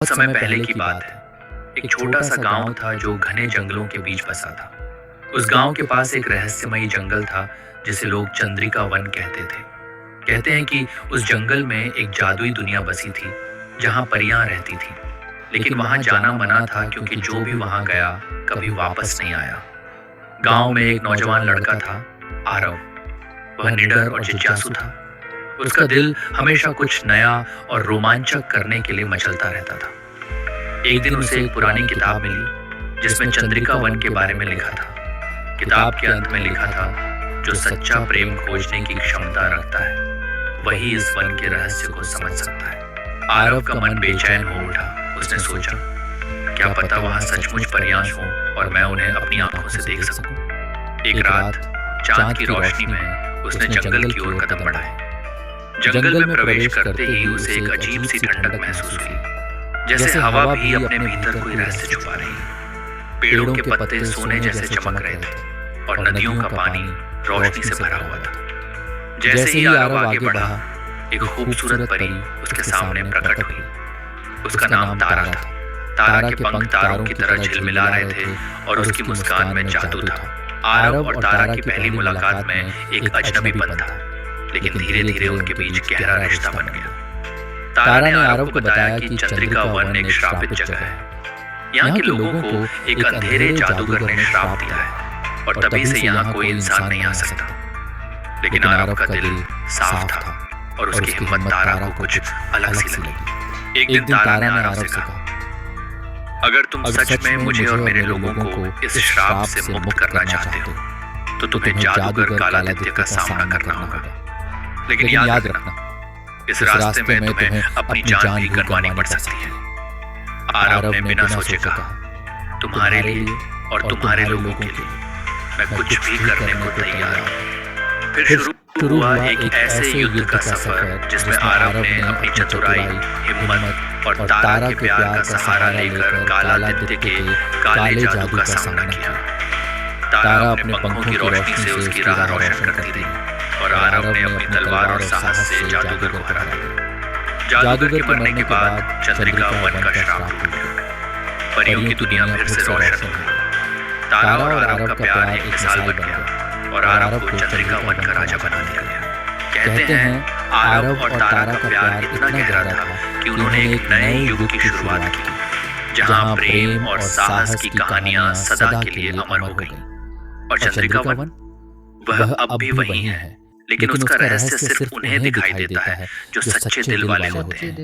बहुत समय पहले की बात है। एक छोटा सा गांव था जो घने जंगलों के बीच बसा था। उस गांव के पास एक रहस्यमयी जंगल था जिसे लोग चंद्रिका वन कहते थे। कहते हैं कि उस जंगल में एक जादुई दुनिया बसी थी जहां परियां रहती थी, लेकिन वहां जाना मना था क्योंकि जो भी वहां गया कभी वापस नहीं आया। गांव में एक नौजवान लड़का था, आरव। वह निडर और जिज्ञासु था। उसका दिल हमेशा कुछ नया और रोमांचक करने के लिए मचलता रहता था। एक दिन उसे एक पुरानी किताब मिली जिसमें चंद्रिका वन के बारे में लिखा था। किताब के अंत में लिखा था, जो सच्चा प्रेम खोजने की क्षमता रखता है वही इस वन के रहस्य को समझ सकता है। आरव का मन बेचैन हो उठा। उसने सोचा, क्या पता वहां सचमुच परियां हों और मैं उन्हें अपनी आंखों से देख सकूं। एक रात चांद की रोशनी में उसने जंगल की ओर कदम बढ़ाए। जंगल में प्रवेश करते ही उसे एक अजीब सी ठंडक महसूस हुई, जैसे हवा भी अपने भीतर कोई रहस्य छुपा रही है। पेड़ों के पत्ते सोने जैसे चमक रहे थे और नदियों का पानी रोशनी से भरा हुआ था। जैसे ही आरव आगे बढ़ा, एक खूबसूरत परी उसके सामने प्रकट हुई। उसका नाम तारा था। तारा के पंख तारों की तरह झिलमिला रहे थे और उसकी मुस्कान में जादू था। आरव और तारा की पहली मुलाकात में एक अजनबीपन था, लेकिन धीरे धीरे उनके बीच गहरा रिश्ता बन गया। तारा ने आरव को बताया कि चंद्रिका वन एक श्रापित जगह है। यहाँ के लोगों को एक अंधेरे जादूगर ने श्राप दिया है और तभी से यहाँ कोई इंसान नहीं आ सकता। लेकिन आरव का दिल साफ था और उसकी हिम्मत तारा को कुछ अलग सी लगी। एक दिन तारा ने आरव से कहा, अगर तुम सच में मुझे और मेरे लोगों को इस श्राप से मुक्त करना चाहते हो तो तुम्हें जादूगर कालादित्य का सामना करना होगा। लेकिन याद रखना, इस रास्ते में तुम्हें अपनी जान भी गंवानी पड़ सकती है। आरव ने बिना सोचे कहा, तुम्हारे लिए और तुम्हारे लोगों के लिए मैं कुछ भी करने को तैयार हूं। फिर शुरू हुआ एक ऐसे युद्ध का सफर जिसमें आरव ने अपनी चतुराई, हिम्मत और तारा के प्यार का सहारा लेकर कालादित्य के काले जादू का सामना किया। तारा अपने पंखों की रोशनी से उसकी राह रोशन करती थी और आरव ने अपनी तलवार और साहस से जादूगर को हरा दिया। जादूगर के मरने के बाद चंद्रिका वन का श्राप टूट गया। परियों की दुनिया फिर से रोशन हो गई। तारा और आरव का प्यार एक मिसाल बन गया और आरव को चंद्रिका वन का राजा बना दिया गया। कहते हैं आरव और तारा का प्यार इतना गहरा था कि उन्होंने एक नए युग की शुरुआत की, जहां प्रेम और साहस की कहानियां सदा के लिए अमर हो गई। और चंद्रिका वन वह अब भी वही है, लेकिन उसका रहस्य सिर्फ उन्हें दिखाई देता है जो सच्चे दिल वाले होते हैं।